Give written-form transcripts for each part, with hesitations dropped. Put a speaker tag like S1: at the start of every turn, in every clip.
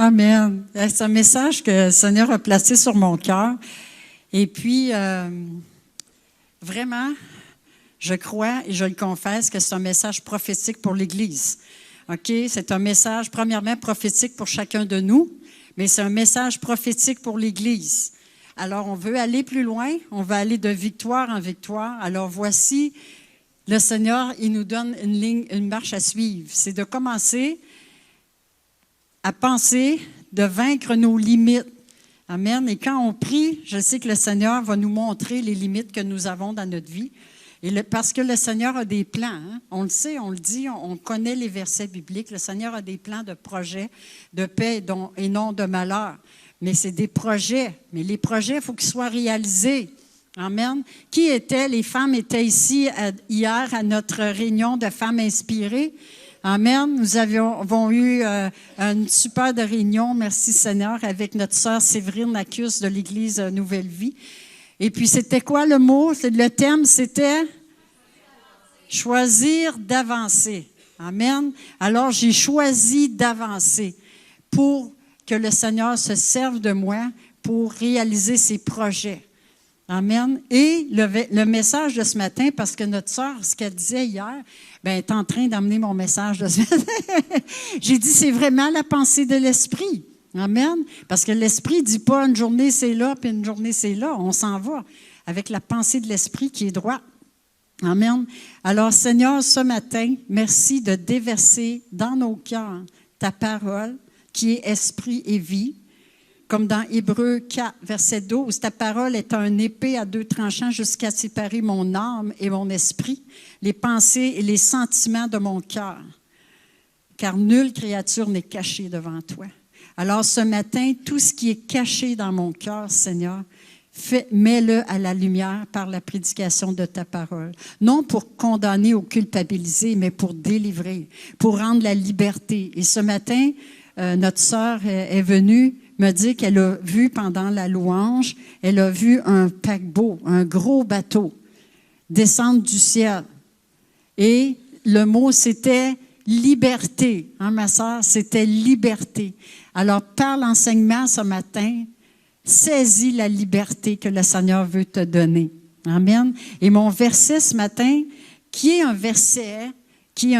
S1: Amen. C'est un message que le Seigneur a placé sur mon cœur. Et puis, vraiment, je crois et je le confesse que c'est un message prophétique pour l'Église. OK? C'est un message, premièrement, prophétique pour chacun de nous, mais c'est un message prophétique pour l'Église. Alors, on veut aller plus loin, on va aller de victoire en victoire. Alors, voici, le Seigneur, il nous donne une marche à suivre. C'est de commencer à penser, de vaincre nos limites. Amen. Et quand on prie, je sais que le Seigneur va nous montrer les limites que nous avons dans notre vie. Et parce que le Seigneur a des plans. Hein? On le sait, on le dit, on connaît les versets bibliques. Le Seigneur a des plans de projets, de paix et non de malheur. Mais c'est des projets. Mais les projets, il faut qu'ils soient réalisés. Amen. Les femmes étaient ici hier à notre réunion de femmes inspirées. Amen. Nous avons eu une super de réunion, merci Seigneur, avec notre sœur Séverine Lacus de l'Église Nouvelle Vie. Et puis, c'était quoi le mot? Le thème, c'était choisir d'avancer. Amen. Alors, j'ai choisi d'avancer pour que le Seigneur se serve de moi pour réaliser ses projets. Amen. Et le message de ce matin, parce que notre sœur, ce qu'elle disait hier, est en train d'amener mon message de ce matin. J'ai dit, c'est vraiment la pensée de l'Esprit. Amen. Parce que l'Esprit ne dit pas une journée c'est là, puis une journée c'est là. On s'en va avec la pensée de l'Esprit qui est droite. Amen. Alors, Seigneur, ce matin, merci de déverser dans nos cœurs ta parole qui est esprit et vie. Comme dans Hébreux 4, verset 12, ta parole est un épée à deux tranchants jusqu'à séparer mon âme et mon esprit, les pensées et les sentiments de mon cœur. Car nulle créature n'est cachée devant toi. Alors ce matin, tout ce qui est caché dans mon cœur, Seigneur, mets-le à la lumière par la prédication de ta parole. Non pour condamner ou culpabiliser, mais pour délivrer, pour rendre la liberté. Et ce matin, notre sœur est venue me dit qu'elle a vu pendant la louange, elle a vu un paquebot, un gros bateau, descendre du ciel. Et le mot, c'était liberté. Hein, ma sœur, c'était liberté. Alors, par l'enseignement ce matin, saisis la liberté que le Seigneur veut te donner. Amen. Et mon verset ce matin, qui est un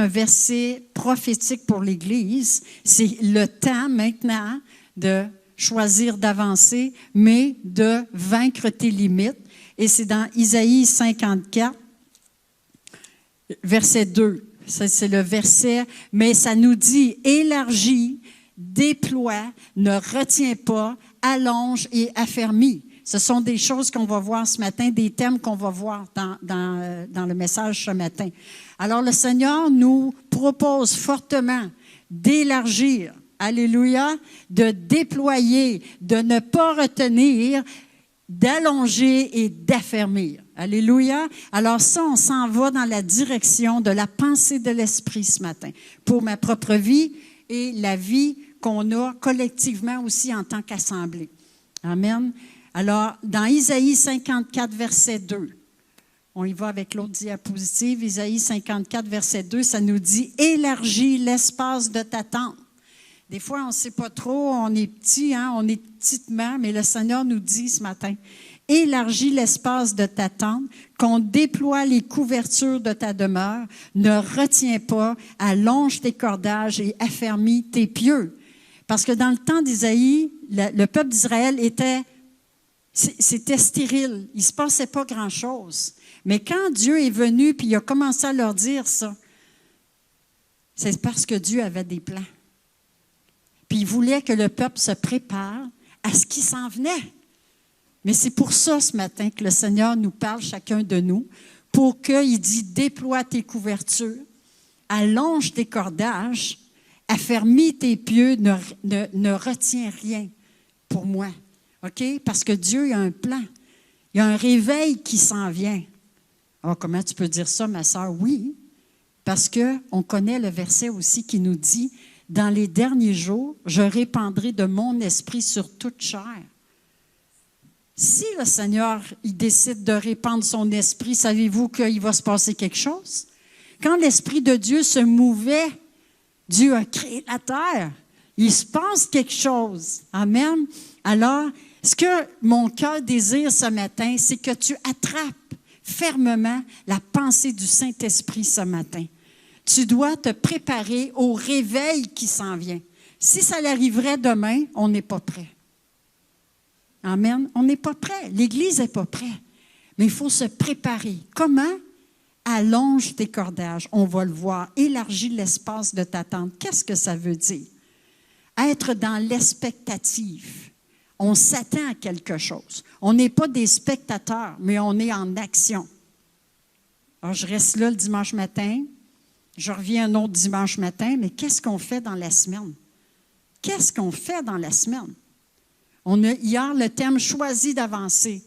S1: verset prophétique pour l'Église, c'est le temps maintenant de choisir d'avancer, mais de vaincre tes limites. Et c'est dans Isaïe 54, verset 2. C'est le verset, mais ça nous dit « Élargis, déploie, ne retiens pas, allonge et affermis ». Ce sont des choses qu'on va voir ce matin, des thèmes qu'on va voir dans le message ce matin. Alors, le Seigneur nous propose fortement d'élargir, alléluia, de déployer, de ne pas retenir, d'allonger et d'affermir. Alléluia. Alors ça, on s'en va dans la direction de la pensée de l'Esprit ce matin, pour ma propre vie et la vie qu'on a collectivement aussi en tant qu'assemblée. Amen. Alors, dans Isaïe 54, verset 2, on y va avec l'autre diapositive, Isaïe 54, verset 2, ça nous dit « Élargis l'espace de ta tente ». Des fois, on ne sait pas trop, on est petit, hein, on est petitement, mais le Seigneur nous dit ce matin, élargis l'espace de ta tente, qu'on déploie les couvertures de ta demeure, ne retiens pas, allonge tes cordages et affermis tes pieux. Parce que dans le temps d'Isaïe, le peuple d'Israël c'était stérile, il ne se passait pas grand-chose. Mais quand Dieu est venu puis il a commencé à leur dire ça, c'est parce que Dieu avait des plans. Puis il voulait que le peuple se prépare à ce qui s'en venait. Mais c'est pour ça ce matin que le Seigneur nous parle, chacun de nous, pour qu'il dit, déploie tes couvertures, allonge tes cordages, affermis tes pieux, ne retiens rien pour moi. OK? Parce que Dieu a un plan. Il y a un réveil qui s'en vient. Oh, comment tu peux dire ça, ma sœur? Oui, parce qu'on connaît le verset aussi qui nous dit, dans les derniers jours, je répandrai de mon esprit sur toute chair. Si le Seigneur il décide de répandre son esprit, savez-vous qu'il va se passer quelque chose? Quand l'Esprit de Dieu se mouvait, Dieu a créé la terre. Il se passe quelque chose. Amen. Alors, ce que mon cœur désire ce matin, c'est que tu attrapes fermement la pensée du Saint-Esprit ce matin. Tu dois te préparer au réveil qui s'en vient. Si ça l'arriverait demain, on n'est pas prêt. Amen. On n'est pas prêt. L'Église n'est pas prête. Mais il faut se préparer. Comment? Allonge tes cordages. On va le voir. Élargis l'espace de ta tente. Qu'est-ce que ça veut dire? Être dans l'expectative. On s'attend à quelque chose. On n'est pas des spectateurs, mais on est en action. Alors, je reste là le dimanche matin. Je reviens un autre dimanche matin, mais qu'est-ce qu'on fait dans la semaine? Qu'est-ce qu'on fait dans la semaine? On a hier le thème « Choisis d'avancer ».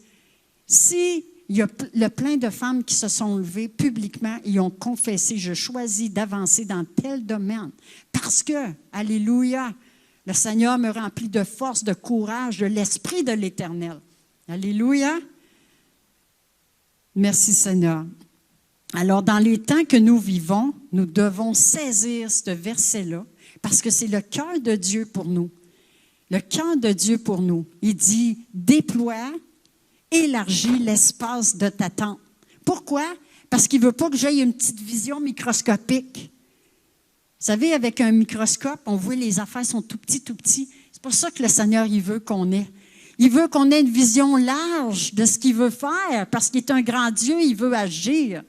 S1: Si il y a plein de femmes qui se sont levées publiquement et ont confessé « Je choisis d'avancer dans tel domaine » parce que, alléluia, le Seigneur me remplit de force, de courage, de l'Esprit de l'Éternel. Alléluia. Merci Seigneur. Alors, dans les temps que nous vivons, nous devons saisir ce verset-là parce que c'est le cœur de Dieu pour nous. Le cœur de Dieu pour nous. Il dit, déploie, élargis l'espace de ta tente. Pourquoi? Parce qu'il ne veut pas que j'aie une petite vision microscopique. Vous savez, avec un microscope, on voit les affaires sont tout petits, tout petits. C'est pour ça que le Seigneur, il veut qu'on ait. Il veut qu'on ait une vision large de ce qu'il veut faire, parce qu'il est un grand Dieu, il veut agir.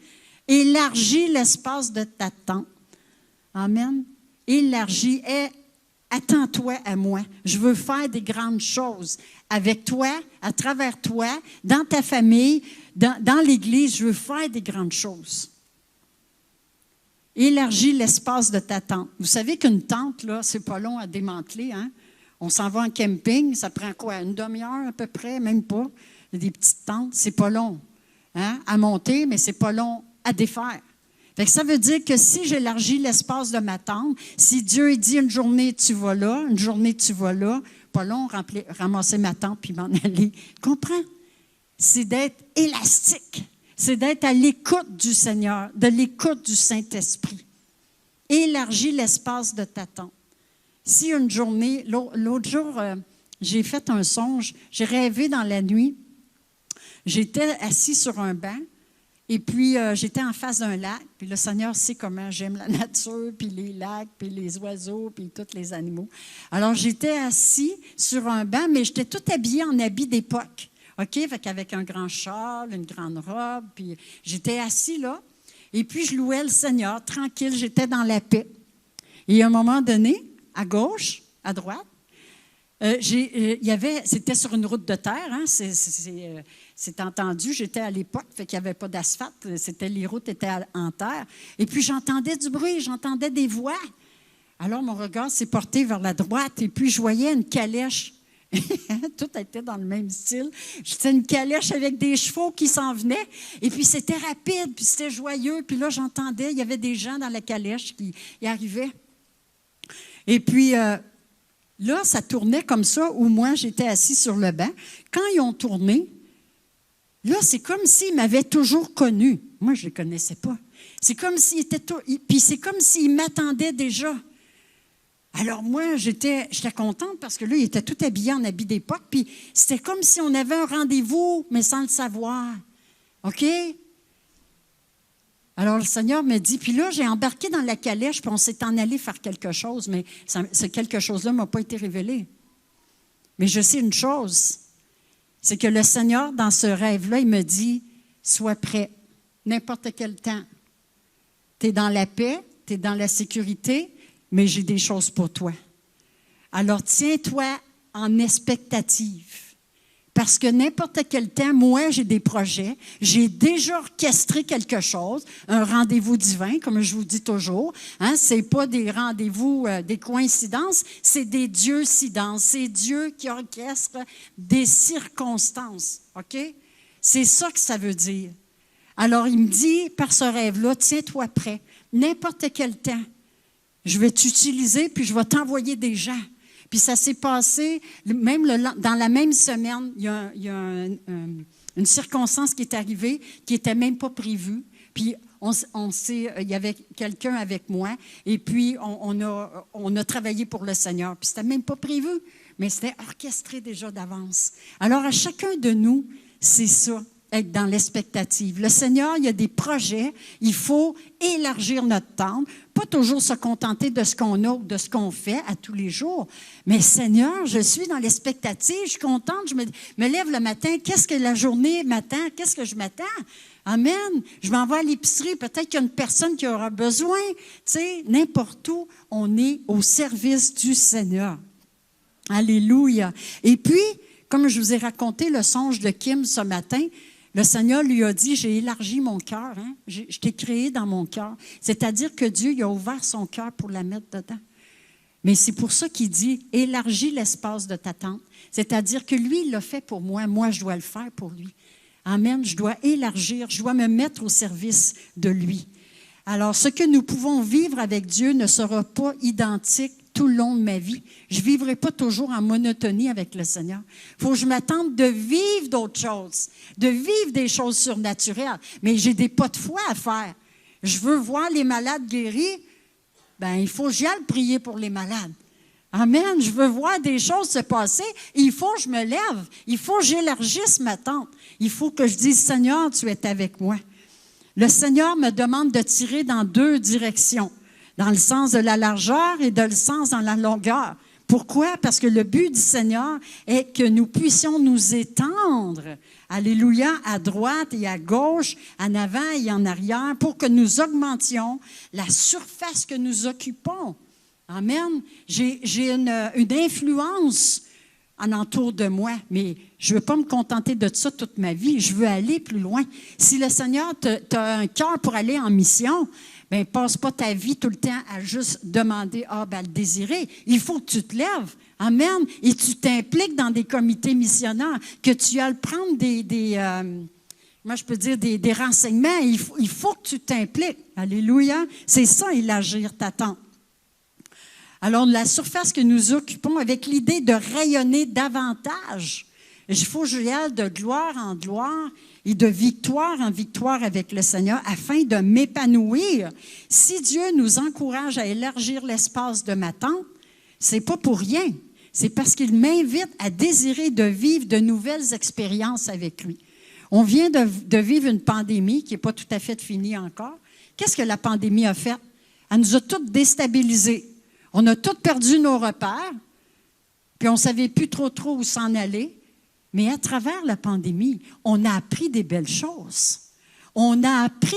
S1: Élargis l'espace de ta tente. Amen. Élargis. Attends-toi à moi. Je veux faire des grandes choses avec toi, à travers toi, dans ta famille, dans l'Église. Je veux faire des grandes choses. Élargis l'espace de ta tente. Vous savez qu'une tente, là, c'est pas long à démanteler, hein? On s'en va en camping, ça prend quoi? Une demi-heure à peu près, même pas. Il y a des petites tentes, c'est pas long, hein, à monter, mais c'est pas long à défaire. Fait que ça veut dire que si j'élargis l'espace de ma tente, si Dieu dit une journée tu vas là, une journée tu vas là, pas long, ramasser ma tente puis m'en aller. Comprends? C'est d'être élastique. C'est d'être à l'écoute du Seigneur, de l'écoute du Saint-Esprit. Élargis l'espace de ta tente. Si une journée, l'autre jour, j'ai fait un songe, j'ai rêvé dans la nuit, j'étais assis sur un banc, et puis j'étais en face d'un lac, puis le Seigneur sait comment j'aime la nature, puis les lacs, puis les oiseaux, puis tous les animaux. Alors j'étais assis sur un banc, mais j'étais tout habillée en habit d'époque. OK? Fait qu'avec un grand châle, une grande robe, puis j'étais assis là, et puis je louais le Seigneur, tranquille, j'étais dans la paix. Et à un moment donné, à gauche, à droite, c'était sur une route de terre, hein, c'est entendu, j'étais à l'époque, fait qu'il n'y avait pas d'asphalte, les routes étaient en terre. Et puis j'entendais du bruit, j'entendais des voix. Alors mon regard s'est porté vers la droite, et puis je voyais une calèche. Tout était dans le même style. C'était une calèche avec des chevaux qui s'en venaient. Et puis, c'était rapide, puis c'était joyeux. Puis là, j'entendais, il y avait des gens dans la calèche qui y arrivaient. Et puis, là, ça tournait comme ça, où moi, j'étais assis sur le banc. Quand ils ont tourné, là, c'est comme s'ils m'avaient toujours connu. Moi, je ne les connaissais pas. C'est comme s'ils étaient... Puis c'est comme s'ils m'attendaient déjà. Alors moi, j'étais contente parce que là, il était tout habillé en habit d'époque, puis c'était comme si on avait un rendez-vous, mais sans le savoir. OK? Alors le Seigneur me dit, puis là, j'ai embarqué dans la calèche, puis on s'est en allé faire quelque chose, mais ce quelque chose-là ne m'a pas été révélé. Mais je sais une chose, c'est que le Seigneur, dans ce rêve-là, il me dit, sois prêt, n'importe quel temps. Tu es dans la paix, tu es dans la sécurité, mais j'ai des choses pour toi. Alors, tiens-toi en expectative. Parce que n'importe quel temps, moi, j'ai des projets. J'ai déjà orchestré quelque chose, un rendez-vous divin, comme je vous dis toujours. Hein, ce n'est pas des rendez-vous, des coïncidences, c'est des dieux-cidences. C'est Dieu qui orchestre des circonstances. OK? C'est ça que ça veut dire. Alors, il me dit, par ce rêve-là, tiens-toi prêt. N'importe quel temps. Je vais t'utiliser, puis je vais t'envoyer des gens. Puis ça s'est passé, même dans la même semaine, il y a une circonstance qui est arrivée qui n'était même pas prévue. Puis il y avait quelqu'un avec moi, et puis on a travaillé pour le Seigneur. Puis c'était même pas prévu, mais c'était orchestré déjà d'avance. Alors, à chacun de nous, c'est ça, être dans l'expectative. Le Seigneur, il y a des projets, il faut élargir notre tente, pas toujours se contenter de ce qu'on a ou de ce qu'on fait à tous les jours. Mais Seigneur, je suis dans l'expectative, je suis contente, je me lève le matin, qu'est-ce que la journée m'attend, qu'est-ce que je m'attends? Amen. Je m'en vais à l'épicerie, peut-être qu'il y a une personne qui aura besoin. Tu sais, n'importe où, on est au service du Seigneur. Alléluia. Et puis, comme je vous ai raconté le songe de Kim ce matin, le Seigneur lui a dit, j'ai élargi mon cœur, hein? Je t'ai créé dans mon cœur. C'est-à-dire que Dieu il a ouvert son cœur pour la mettre dedans. Mais c'est pour ça qu'il dit, élargis l'espace de ta tente. C'est-à-dire que lui, il l'a fait pour moi, moi, je dois le faire pour lui. Amen, je dois élargir, je dois me mettre au service de lui. Alors, ce que nous pouvons vivre avec Dieu ne sera pas identique tout le long de ma vie. Je ne vivrai pas toujours en monotonie avec le Seigneur. Il faut que je m'attende de vivre d'autres choses, de vivre des choses surnaturelles. Mais j'ai des pas de foi à faire. Je veux voir les malades guéris. Bien, il faut que j'y aille prier pour les malades. Amen. Je veux voir des choses se passer. Il faut que je me lève. Il faut que j'élargisse ma tente. Il faut que je dise, Seigneur, tu es avec moi. Le Seigneur me demande de tirer dans 2 directions. Dans le sens de la largeur et dans le sens dans la longueur. Pourquoi? Parce que le but du Seigneur est que nous puissions nous étendre, alléluia, à droite et à gauche, en avant et en arrière, pour que nous augmentions la surface que nous occupons. Amen. J'ai une influence en entour de moi, mais je ne veux pas me contenter de ça toute ma vie. Je veux aller plus loin. Si le Seigneur t'a un cœur pour aller en mission, bien, passe pas ta vie tout le temps à juste demander, le désirer. Il faut que tu te lèves. Amen. Et tu t'impliques dans des comités missionnaires, que tu ailles prendre moi, je peux dire des renseignements. Il faut que tu t'impliques. Alléluia. C'est ça, élargir ta tente. Alors, la surface que nous occupons avec l'idée de rayonner davantage. Il faut que je aille de gloire en gloire et de victoire en victoire avec le Seigneur afin de m'épanouir. Si Dieu nous encourage à élargir l'espace de ma tente, c'est pas pour rien. C'est parce qu'il m'invite à désirer de vivre de nouvelles expériences avec lui. On vient de vivre une pandémie qui n'est pas tout à fait finie encore. Qu'est-ce que la pandémie a fait? Elle nous a toutes déstabilisés. On a tous perdu nos repères, puis on ne savait plus trop où s'en aller. Mais à travers la pandémie, on a appris des belles choses. On a appris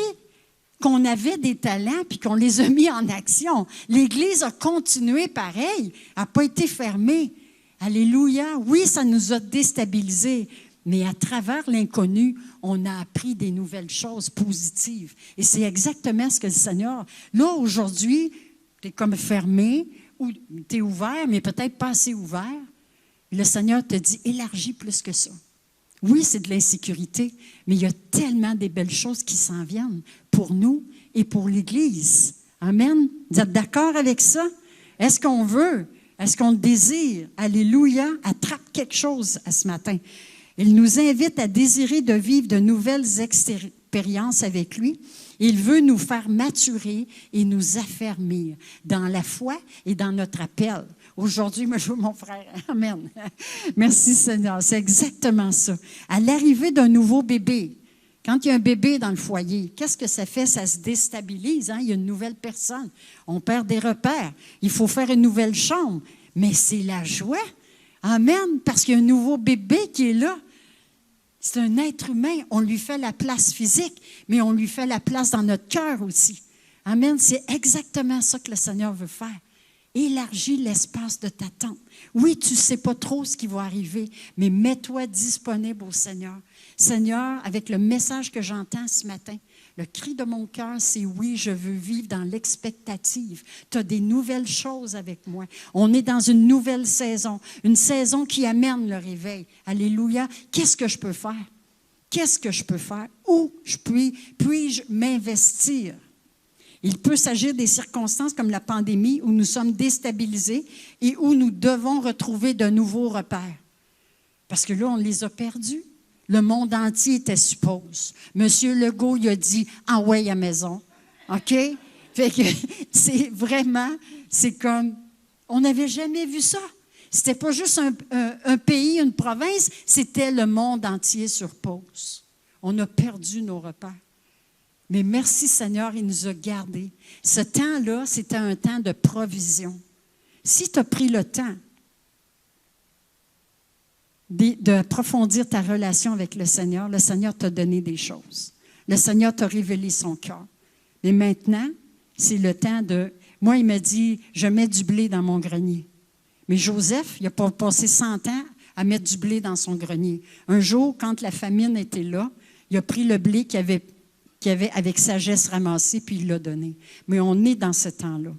S1: qu'on avait des talents puis qu'on les a mis en action. L'Église a continué pareil, n'a pas été fermée. Alléluia. Oui, ça nous a déstabilisés, mais à travers l'inconnu, on a appris des nouvelles choses positives. Et c'est exactement ce que le Seigneur... Là, aujourd'hui, tu es comme fermé ou tu es ouvert, mais peut-être pas assez ouvert. Le Seigneur te dit, élargis plus que ça. Oui, c'est de l'insécurité, mais il y a tellement de belles choses qui s'en viennent pour nous et pour l'Église. Amen. Vous êtes d'accord avec ça? Est-ce qu'on veut? Est-ce qu'on désire? Alléluia. Attrape quelque chose à ce matin. Il nous invite à désirer de vivre de nouvelles expériences avec lui. Il veut nous faire maturer et nous affermir dans la foi et dans notre appel. Aujourd'hui, moi, je veux mon frère. Amen. Merci, Seigneur. C'est exactement ça. À l'arrivée d'un nouveau bébé, quand il y a un bébé dans le foyer, qu'est-ce que ça fait? Ça se déstabilise. Hein? Il y a une nouvelle personne. On perd des repères. Il faut faire une nouvelle chambre. Mais c'est la joie. Amen. Parce qu'il y a un nouveau bébé qui est là. C'est un être humain. On lui fait la place physique, mais on lui fait la place dans notre cœur aussi. Amen. C'est exactement ça que le Seigneur veut faire. Élargis l'espace de ta tente. Oui, tu ne sais pas trop ce qui va arriver, mais mets-toi disponible au Seigneur. Seigneur, avec le message que j'entends ce matin, le cri de mon cœur, c'est oui, je veux vivre dans l'expectative. Tu as des nouvelles choses avec moi. On est dans une nouvelle saison, une saison qui amène le réveil. Alléluia. Qu'est-ce que je peux faire? Qu'est-ce que je peux faire? Où puis-je m'investir? Il peut s'agir des circonstances comme la pandémie où nous sommes déstabilisés et où nous devons retrouver de nouveaux repères. Parce que là, on les a perdus. Le monde entier était suppose. Monsieur Legault, il a dit « Ah ouais, à maison. » OK? Fait que c'est comme, on n'avait jamais vu ça. C'était pas juste un pays, une province, c'était le monde entier sur pause. On a perdu nos repères. Mais merci Seigneur, il nous a gardés. Ce temps-là, c'était un temps de provision. Si tu as pris le temps d'approfondir ta relation avec le Seigneur t'a donné des choses. Le Seigneur t'a révélé son cœur. Mais maintenant, c'est le temps de... Moi, il m'a dit, je mets du blé dans mon grenier. Mais Joseph, il a passé 100 ans à mettre du blé dans son grenier. Un jour, quand la famine était là, il a pris le blé qu'il avait avec sagesse ramassé, puis il l'a donné. Mais on est dans ce temps-là.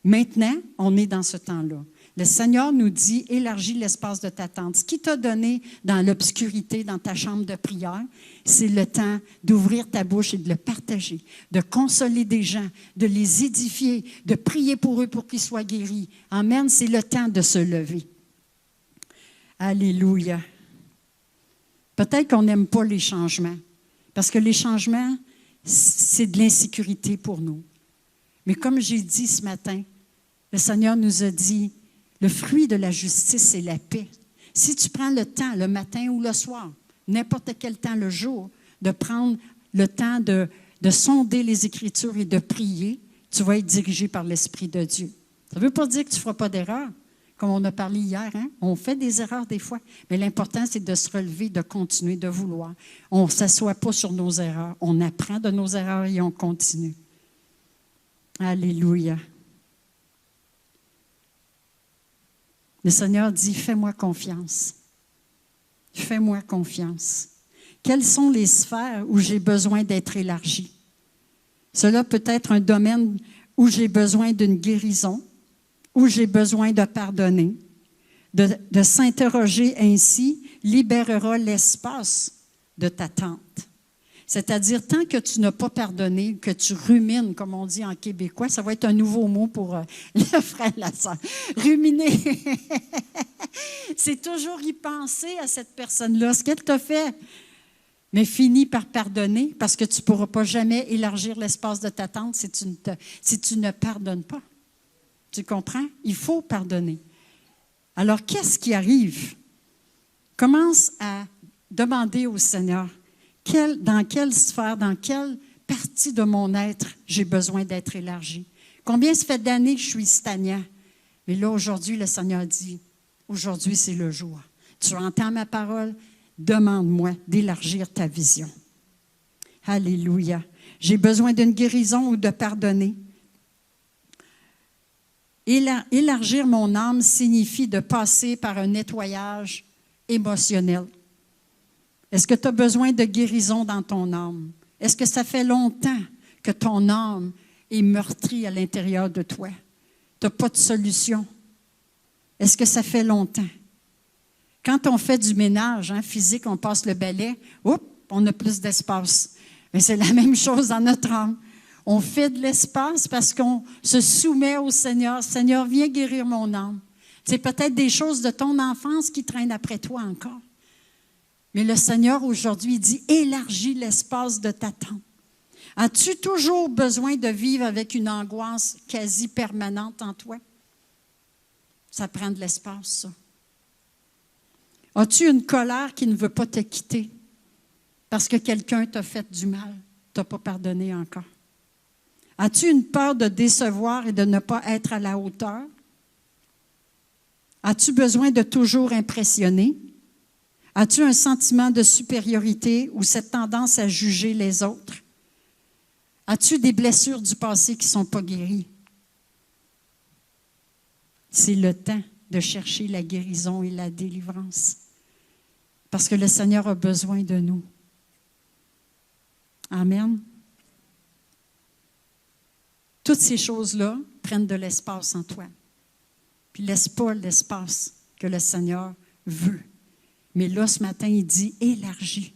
S1: Maintenant, on est dans ce temps-là. Le Seigneur nous dit, élargis l'espace de ta tente. Ce qu'il t'a donné dans l'obscurité, dans ta chambre de prière, c'est le temps d'ouvrir ta bouche et de le partager, de consoler des gens, de les édifier, de prier pour eux pour qu'ils soient guéris. Amen, c'est le temps de se lever. Alléluia. Peut-être qu'on n'aime pas les changements, parce que les changements, c'est de l'insécurité pour nous. Mais comme j'ai dit ce matin, le Seigneur nous a dit, le fruit de la justice, c'est la paix. Si tu prends le temps, le matin ou le soir, n'importe quel temps, le jour, de prendre le temps de sonder les Écritures et de prier, tu vas être dirigé par l'Esprit de Dieu. Ça ne veut pas dire que tu ne feras pas d'erreur, comme on a parlé hier. Hein? On fait des erreurs des fois, mais l'important, c'est de se relever, de continuer, de vouloir. On ne s'assoit pas sur nos erreurs. On apprend de nos erreurs et on continue. Alléluia. Le Seigneur dit, fais-moi confiance. Fais-moi confiance. Quelles sont les sphères où j'ai besoin d'être élargi? Cela peut être un domaine où j'ai besoin d'une guérison, où j'ai besoin de pardonner. De s'interroger ainsi libérera l'espace de ta tente. C'est-à-dire, tant que tu n'as pas pardonné, que tu rumines, comme on dit en québécois, ça va être un nouveau mot pour le frère et la sœur. Ruminer. C'est toujours y penser à cette personne-là, ce qu'elle t'a fait. Mais finis par pardonner, parce que tu ne pourras pas jamais élargir l'espace de ta tente si tu ne pardonnes pas. Tu comprends? Il faut pardonner. Alors, qu'est-ce qui arrive? Commence à demander au Seigneur, dans quelle sphère, dans quelle partie de mon être j'ai besoin d'être élargi? Combien ça fait d'années que je suis stagnant? Mais là, aujourd'hui, le Seigneur dit, aujourd'hui, c'est le jour. Tu entends ma parole? Demande-moi d'élargir ta vision. Alléluia. J'ai besoin d'une guérison ou de pardonner. Élargir mon âme signifie de passer par un nettoyage émotionnel. Est-ce que tu as besoin de guérison dans ton âme? Est-ce que ça fait longtemps que ton âme est meurtrie à l'intérieur de toi? Tu n'as pas de solution. Est-ce que ça fait longtemps? Quand on fait du ménage physique, on passe le balai, on a plus d'espace. Mais c'est la même chose dans notre âme. On fait de l'espace parce qu'on se soumet au Seigneur. Seigneur, viens guérir mon âme. C'est peut-être des choses de ton enfance qui traînent après toi encore. Mais le Seigneur, aujourd'hui, dit, élargis l'espace de ta tente. As-tu toujours besoin de vivre avec une angoisse quasi permanente en toi? Ça prend de l'espace, ça. As-tu une colère qui ne veut pas te quitter parce que quelqu'un t'a fait du mal, t'a pas pardonné encore? As-tu une peur de décevoir et de ne pas être à la hauteur? As-tu besoin de toujours impressionner? As-tu un sentiment de supériorité ou cette tendance à juger les autres? As-tu des blessures du passé qui ne sont pas guéries? C'est le temps de chercher la guérison et la délivrance. Parce que le Seigneur a besoin de nous. Amen. Toutes ces choses-là prennent de l'espace en toi. Puis laisse pas l'espace que le Seigneur veut. Mais là, ce matin, il dit, élargis,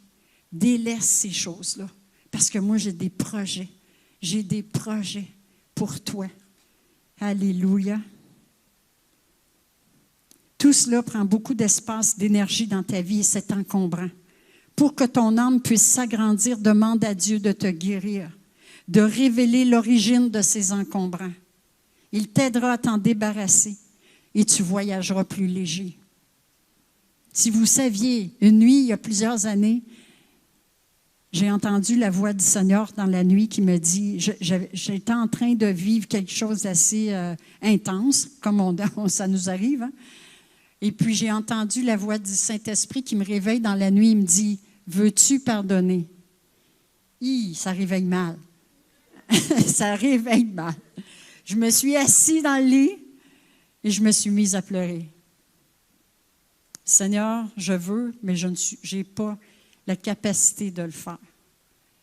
S1: délaisse ces choses-là. Parce que moi, j'ai des projets. J'ai des projets pour toi. Alléluia. Tout cela prend beaucoup d'espace, d'énergie dans ta vie et c'est encombrant. Pour que ton âme puisse s'agrandir, demande à Dieu de te guérir, de révéler l'origine de ces encombrants. Il t'aidera à t'en débarrasser et tu voyageras plus léger. Si vous saviez, une nuit, il y a plusieurs années, j'ai entendu la voix du Seigneur dans la nuit qui me dit, j'étais en train de vivre quelque chose d'assez intense, comme ça nous arrive, hein? Et puis j'ai entendu la voix du Saint-Esprit qui me réveille dans la nuit, il me dit, veux-tu pardonner? Ça réveille mal. Ça réveille mal. Je me suis assise dans le lit et je me suis mise à pleurer. Seigneur, je veux, mais je n'ai pas la capacité de le faire.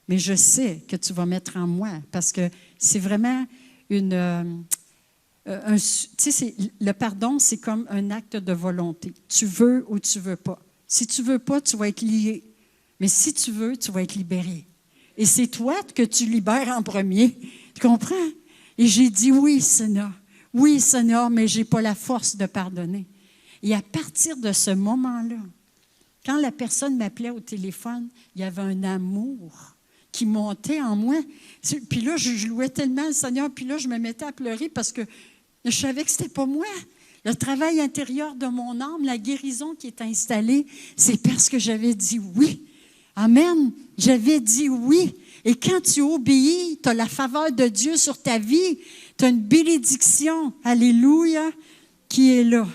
S1: Mais je sais que tu vas mettre en moi parce que c'est vraiment tu sais, le pardon, c'est comme un acte de volonté. Tu veux ou tu ne veux pas. Si tu ne veux pas, tu vas être lié. Mais si tu veux, tu vas être libéré. Et c'est toi que tu libères en premier. Tu comprends? Et j'ai dit oui, Seigneur. Oui, Seigneur, mais je n'ai pas la force de pardonner. Et à partir de ce moment-là, quand la personne m'appelait au téléphone, il y avait un amour qui montait en moi. Puis là, je louais tellement le Seigneur, puis là, je me mettais à pleurer parce que je savais que ce n'était pas moi. Le travail intérieur de mon âme, la guérison qui est installée, c'est parce que j'avais dit oui. Amen. J'avais dit oui. Et quand tu obéis, tu as la faveur de Dieu sur ta vie. Tu as une bénédiction, alléluia, qui est là.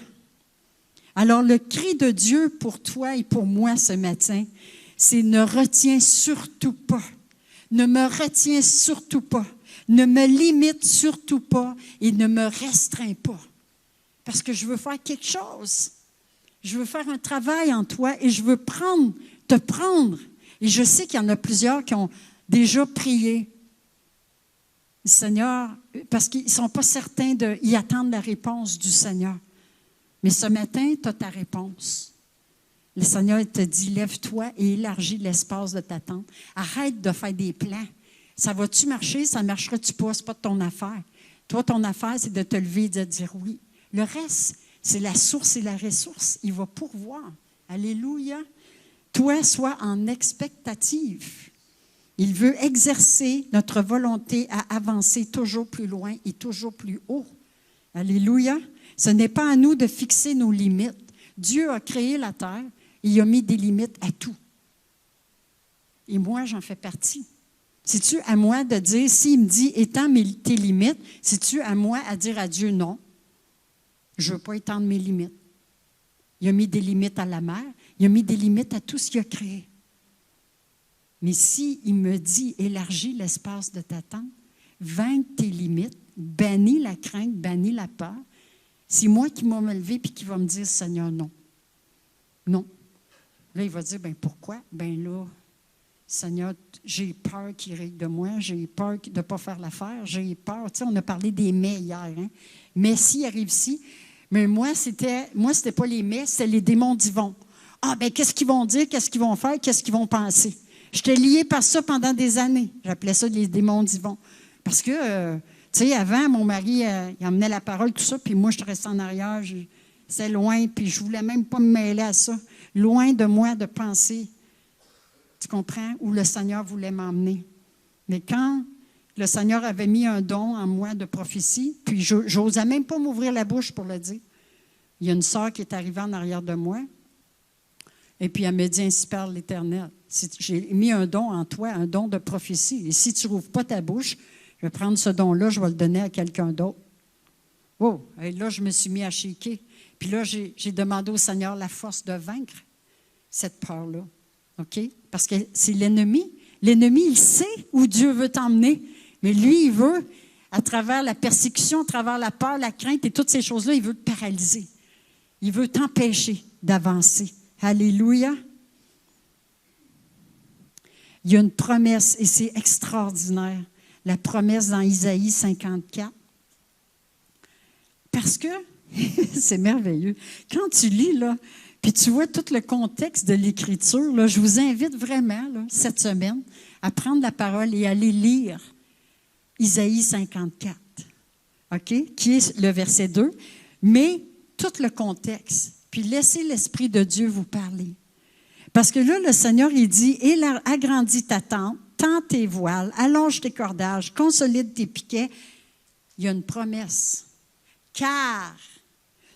S1: Alors, le cri de Dieu pour toi et pour moi ce matin, c'est ne retiens surtout pas. Ne me retiens surtout pas. Ne me limite surtout pas et ne me restreins pas. Parce que je veux faire quelque chose. Je veux faire un travail en toi et je veux te prendre. Et je sais qu'il y en a plusieurs qui ont déjà prié. Seigneur, parce qu'ils ne sont pas certains d'y attendre la réponse du Seigneur. Mais ce matin, tu as ta réponse. Le Seigneur te dit, lève-toi et élargis l'espace de ta tente. Arrête de faire des plans. Ça va-tu marcher? Ça ne marchera-tu pas? Ce n'est pas de ton affaire. Toi, ton affaire, c'est de te lever et de dire oui. Le reste, c'est la source et la ressource. Il va pourvoir. Alléluia. Toi, sois en expectative. Il veut exercer notre volonté à avancer toujours plus loin et toujours plus haut. Alléluia. Ce n'est pas à nous de fixer nos limites. Dieu a créé la terre et il a mis des limites à tout. Et moi, j'en fais partie. C'est-tu à moi de dire, s'il me dit, étends tes limites, c'est-tu à moi à dire à Dieu non? Je ne veux pas étendre mes limites. Il a mis des limites à la mer, il a mis des limites à tout ce qu'il a créé. Mais s'il me dit, élargis l'espace de ta tente, vainque tes limites, bannis la crainte, bannis la peur, c'est moi qui vais me lever et qui va me dire, Seigneur, non. Non. Là, il va dire, bien pourquoi? Bien là, Seigneur, j'ai peur qu'il rit de moi, j'ai peur de ne pas faire l'affaire, j'ai peur. Tu sais, on a parlé des mais hier. Hein? Mais s'il arrive ici, mais moi, c'était pas les mais, c'était les démons d'Yvon. Ah, bien, qu'est-ce qu'ils vont dire, qu'est-ce qu'ils vont faire, qu'est-ce qu'ils vont penser? J'étais liée par ça pendant des années. J'appelais ça les démons d'Yvon. Parce que, tu sais, avant, mon mari, il emmenait la parole, tout ça, puis moi, je restais en arrière, c'est loin, puis je ne voulais même pas me mêler à ça. Loin de moi de penser, tu comprends, où le Seigneur voulait m'emmener. Mais quand le Seigneur avait mis un don en moi de prophétie, puis je n'osais même pas m'ouvrir la bouche pour le dire. Il y a une sœur qui est arrivée en arrière de moi, et puis elle me dit, ainsi parle l'Éternel. J'ai mis un don en toi, un don de prophétie. Et si tu n'ouvres pas ta bouche, je vais prendre ce don-là, je vais le donner à quelqu'un d'autre. Oh! Et là, je me suis mis à shaker. Puis là, j'ai demandé au Seigneur la force de vaincre cette peur-là. OK? Parce que c'est l'ennemi. L'ennemi, il sait où Dieu veut t'emmener. Mais lui, il veut, à travers la persécution, à travers la peur, la crainte et toutes ces choses-là, il veut te paralyser. Il veut t'empêcher d'avancer. Alléluia! Il y a une promesse, et c'est extraordinaire, la promesse dans Isaïe 54. Parce que, c'est merveilleux, quand tu lis, là, puis tu vois tout le contexte de l'Écriture, là, je vous invite vraiment, là, cette semaine, à prendre la parole et à aller lire Isaïe 54, OK? Qui est le verset 2, mais tout le contexte, puis laissez l'Esprit de Dieu vous parler. Parce que là, le Seigneur, il dit, agrandis ta tente, tends tes voiles, allonge tes cordages, consolide tes piquets. Il y a une promesse. Car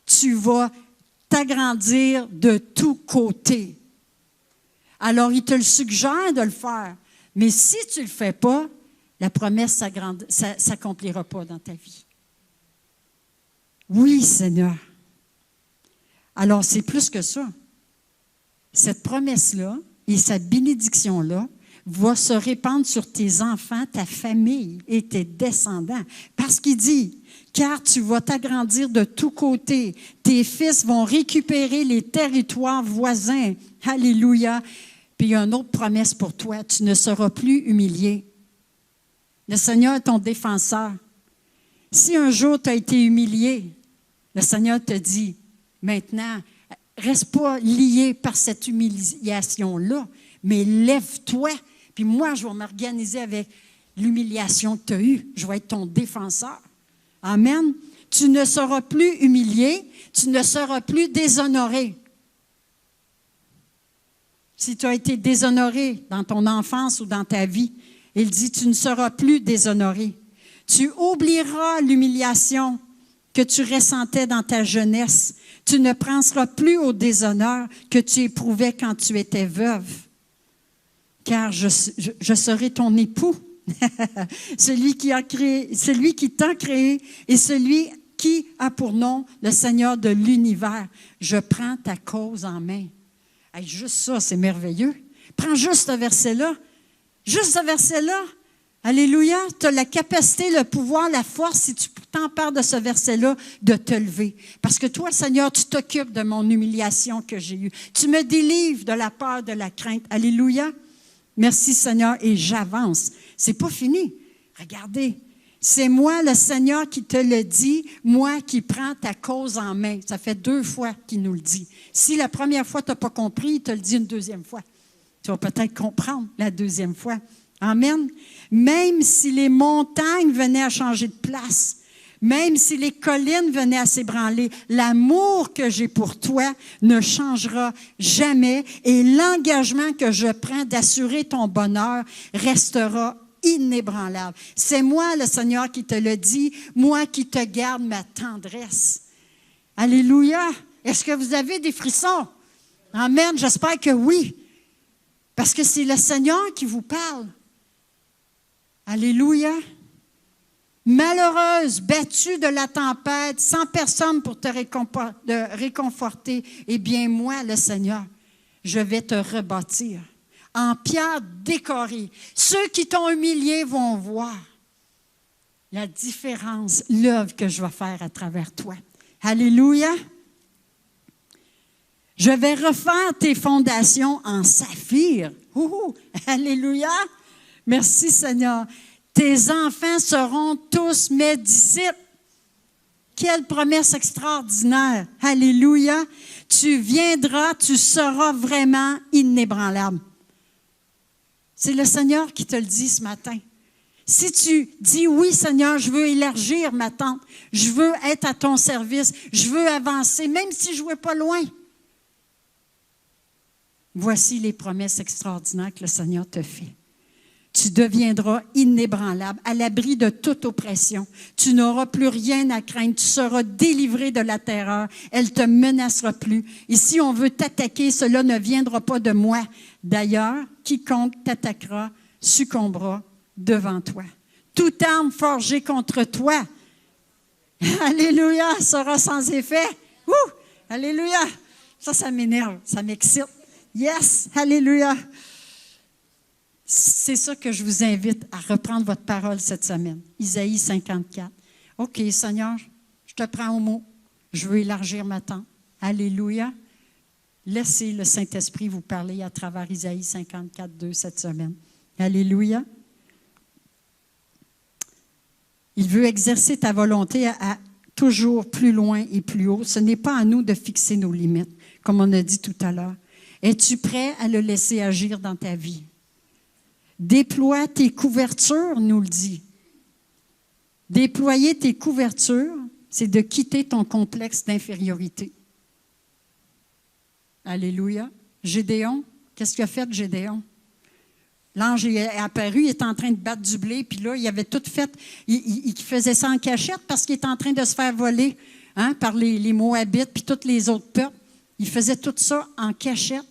S1: tu vas t'agrandir de tous côtés. Alors, il te le suggère de le faire. Mais si tu ne le fais pas, la promesse ne s'accomplira pas dans ta vie. Oui, Seigneur. Alors, c'est plus que ça. Cette promesse-là et cette bénédiction-là va se répandre sur tes enfants, ta famille et tes descendants. Parce qu'il dit, car tu vas t'agrandir de tous côtés. Tes fils vont récupérer les territoires voisins. Alléluia. Puis il y a une autre promesse pour toi. Tu ne seras plus humilié. Le Seigneur est ton défenseur. Si un jour tu as été humilié, le Seigneur te dit, maintenant, reste pas lié par cette humiliation-là, mais lève-toi. Puis moi, je vais m'organiser avec l'humiliation que tu as eue. Je vais être ton défenseur. Amen. Tu ne seras plus humilié, tu ne seras plus déshonoré. Si tu as été déshonoré dans ton enfance ou dans ta vie, il dit, tu ne seras plus déshonoré. Tu oublieras l'humiliation que tu ressentais dans ta jeunesse. Tu ne penseras plus au déshonneur que tu éprouvais quand tu étais veuve. Car je serai ton époux, celui qui t'a créé et celui qui a pour nom le Seigneur de l'univers. Je prends ta cause en main. Hey, juste ça, c'est merveilleux. Prends juste ce verset-là. Juste ce verset-là. Alléluia. Tu as la capacité, le pouvoir, la force, si tu t'empares de ce verset-là, de te lever. Parce que toi, Seigneur, tu t'occupes de mon humiliation que j'ai eue. Tu me délivres de la peur, de la crainte. Alléluia. Merci, Seigneur. Et j'avance. C'est pas fini. Regardez. C'est moi, le Seigneur, qui te le dit, moi qui prends ta cause en main. Ça fait 2 fois qu'il nous le dit. Si la première fois, tu n'as pas compris, il te le dit une 2e fois. Tu vas peut-être comprendre la 2e fois. Amen. Même si les montagnes venaient à changer de place, même si les collines venaient à s'ébranler, l'amour que j'ai pour toi ne changera jamais et l'engagement que je prends d'assurer ton bonheur restera inébranlable. C'est moi, le Seigneur, qui te le dit, moi qui te garde ma tendresse. Alléluia. Est-ce que vous avez des frissons? Amen. J'espère que oui. Parce que c'est le Seigneur qui vous parle. Alléluia. Malheureuse, battue de la tempête, sans personne pour te réconforter, eh bien moi, le Seigneur, je vais te rebâtir en pierre décorée. Ceux qui t'ont humilié vont voir la différence, l'œuvre que je vais faire à travers toi. Alléluia. Je vais refaire tes fondations en saphir. Alléluia. Merci, Seigneur. Tes enfants seront tous mes disciples. Quelle promesse extraordinaire. Alléluia. Tu viendras, tu seras vraiment inébranlable. C'est le Seigneur qui te le dit ce matin. Si tu dis, oui, Seigneur, je veux élargir ma tente, je veux être à ton service, je veux avancer, même si je ne vais pas loin. Voici les promesses extraordinaires que le Seigneur te fait. Tu deviendras inébranlable, à l'abri de toute oppression. Tu n'auras plus rien à craindre. Tu seras délivré de la terreur. Elle ne te menacera plus. Et si on veut t'attaquer, cela ne viendra pas de moi. D'ailleurs, quiconque t'attaquera succombera devant toi. Toute arme forgée contre toi, alléluia, sera sans effet. Alléluia. Ça m'énerve, ça m'excite. Yes, alléluia. C'est ça que je vous invite à reprendre votre parole cette semaine. Isaïe 54. OK, Seigneur, je te prends au mot. Je veux élargir ma tente. Alléluia. Laissez le Saint-Esprit vous parler à travers Isaïe 54, 2 cette semaine. Alléluia. Il veut exercer ta volonté à toujours plus loin et plus haut. Ce n'est pas à nous de fixer nos limites, comme on a dit tout à l'heure. Es-tu prêt à le laisser agir dans ta vie? Déploie tes couvertures, nous le dit. Déployer tes couvertures, c'est de quitter ton complexe d'infériorité. Alléluia. Gédéon, Qu'est-ce qu'il a fait, Gédéon? L'ange est apparu, il est en train de battre du blé, puis là, il avait tout fait. Il faisait ça en cachette parce qu'il était en train de se faire voler par les Moabites, puis tous les autres peuples. Il faisait tout ça en cachette,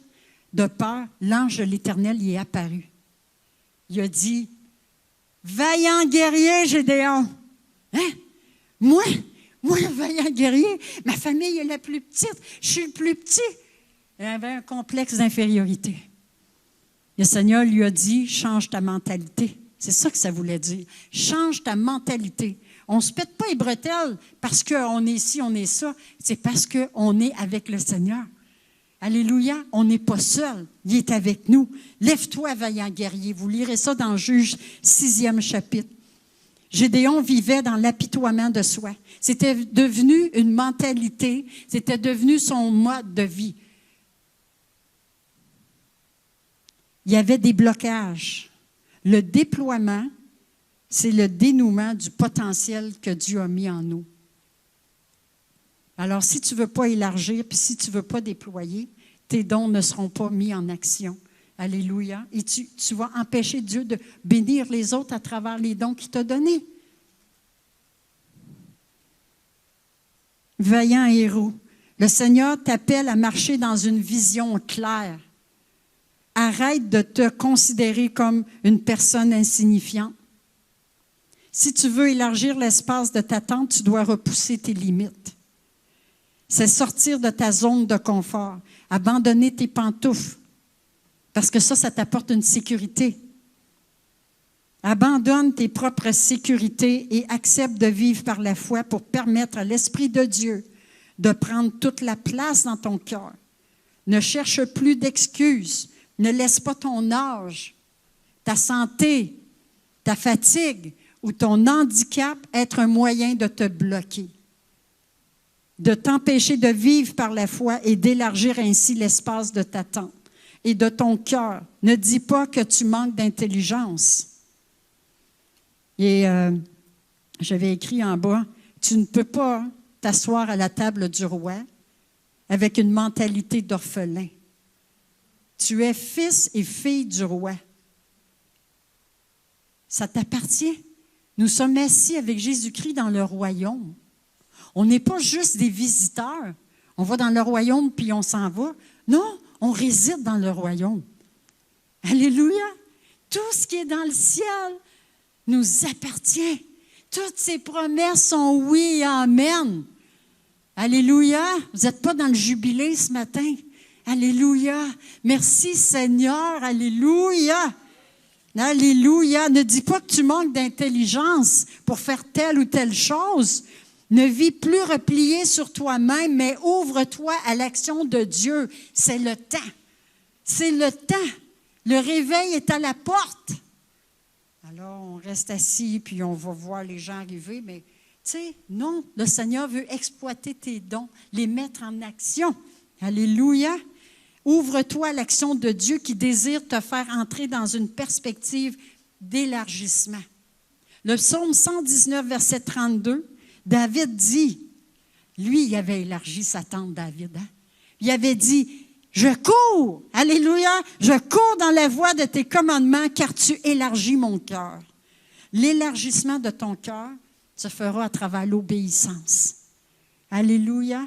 S1: de peur. L'ange de l'Éternel y est apparu. Il a dit, « Vaillant guerrier, Gédéon! » Hein? Moi, vaillant guerrier, ma famille est la plus petite, je suis le plus petit. Il avait un complexe d'infériorité. Le Seigneur lui a dit, change ta mentalité. C'est ça que ça voulait dire. Change ta mentalité. On ne se pète pas les bretelles parce qu'on est ci, on est ça. C'est parce qu'on est avec le Seigneur. Alléluia, on n'est pas seul. Il est avec nous. Lève-toi, vaillant guerrier. Vous lirez ça dans Juge 6e chapitre. Gédéon vivait dans l'apitoiement de soi. C'était devenu une mentalité. C'était devenu son mode de vie. Il y avait des blocages. Le déploiement, c'est le dénouement du potentiel que Dieu a mis en nous. Alors, si tu ne veux pas élargir, puis si tu ne veux pas déployer, tes dons ne seront pas mis en action. Alléluia. Et tu vas empêcher Dieu de bénir les autres à travers les dons qu'il t'a donnés. Vaillant héros, le Seigneur t'appelle à marcher dans une vision claire. Arrête de te considérer comme une personne insignifiante. Si tu veux élargir l'espace de ta tente, tu dois repousser tes limites. C'est sortir de ta zone de confort, abandonner tes pantoufles, parce que ça t'apporte une sécurité. Abandonne tes propres sécurités et accepte de vivre par la foi pour permettre à l'Esprit de Dieu de prendre toute la place dans ton cœur. Ne cherche plus d'excuses. Ne laisse pas ton âge, ta santé, ta fatigue ou ton handicap être un moyen de te bloquer, de t'empêcher de vivre par la foi et d'élargir ainsi l'espace de ta tente et de ton cœur. Ne dis pas que tu manques d'intelligence. Et j'avais écrit en bas, tu ne peux pas t'asseoir à la table du roi avec une mentalité d'orphelin. Tu es fils et fille du roi. Ça t'appartient. Nous sommes assis avec Jésus-Christ dans le royaume. On n'est pas juste des visiteurs. On va dans le royaume puis on s'en va. Non, on réside dans le royaume. Alléluia. Tout ce qui est dans le ciel nous appartient. Toutes ces promesses sont oui et amen. Alléluia. Vous n'êtes pas dans le jubilé ce matin. Alléluia. Merci Seigneur. Alléluia. Alléluia. Ne dis pas que tu manques d'intelligence pour faire telle ou telle chose. Ne vis plus replié sur toi-même, mais ouvre-toi à l'action de Dieu. C'est le temps. C'est le temps. Le réveil est à la porte. Alors, on reste assis, puis on va voir les gens arriver, mais tu sais, non, le Seigneur veut exploiter tes dons, les mettre en action. Alléluia. Ouvre-toi à l'action de Dieu qui désire te faire entrer dans une perspective d'élargissement. Le psaume 119, verset 32, David dit, lui, il avait élargi sa tente, David. Hein? Il avait dit, je cours, alléluia, je cours dans la voie de tes commandements car tu élargis mon cœur. L'élargissement de ton cœur se fera à travers l'obéissance. Alléluia.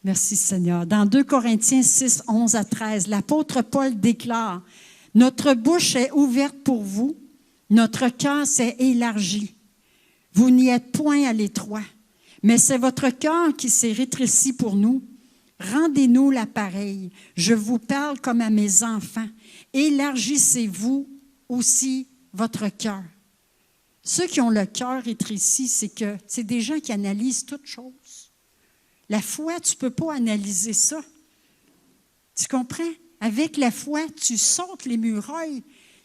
S1: Merci Seigneur. Dans 2 Corinthiens 6, 11 à 13, l'apôtre Paul déclare, « Notre bouche est ouverte pour vous, notre cœur s'est élargi. Vous n'y êtes point à l'étroit, mais c'est votre cœur qui s'est rétréci pour nous. Rendez-nous l'appareil. Je vous parle comme à mes enfants. Élargissez-vous aussi votre cœur. » Ceux qui ont le cœur rétréci, c'est des gens qui analysent toutes choses. La foi, tu ne peux pas analyser ça. Tu comprends? Avec la foi, tu sautes les murailles.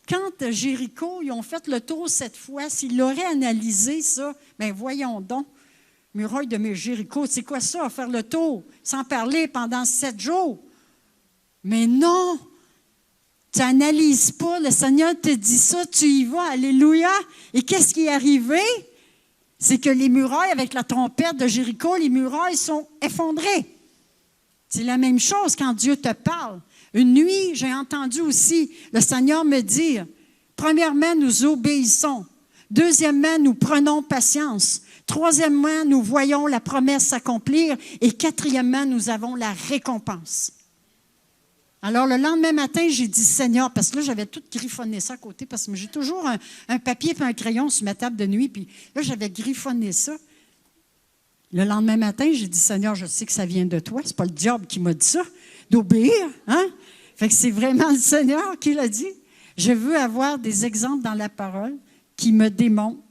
S1: Quand Jéricho, ils ont fait le tour cette fois, s'ils l'auraient analysé ça, bien voyons donc, muraille de Jéricho, c'est quoi ça, faire le tour, sans parler pendant 7 jours? Mais non, tu n'analyses pas, le Seigneur te dit ça, tu y vas, alléluia. Et qu'est-ce qui est arrivé? C'est que les murailles, avec la trompette de Jéricho, les murailles sont effondrées. C'est la même chose quand Dieu te parle. Une nuit, j'ai entendu aussi le Seigneur me dire, premièrement, nous obéissons. Deuxièmement, nous prenons patience. Troisièmement, nous voyons la promesse s'accomplir. Et quatrièmement, nous avons la récompense. Alors, le lendemain matin, j'ai dit, Seigneur, parce que là, j'avais tout griffonné ça à côté, parce que j'ai toujours un papier et un crayon sur ma table de nuit, puis là, j'avais griffonné ça. Le lendemain matin, j'ai dit, Seigneur, je sais que ça vient de toi, c'est pas le diable qui m'a dit ça, d'obéir, hein? Fait que c'est vraiment le Seigneur qui l'a dit. Je veux avoir des exemples dans la parole qui me démontrent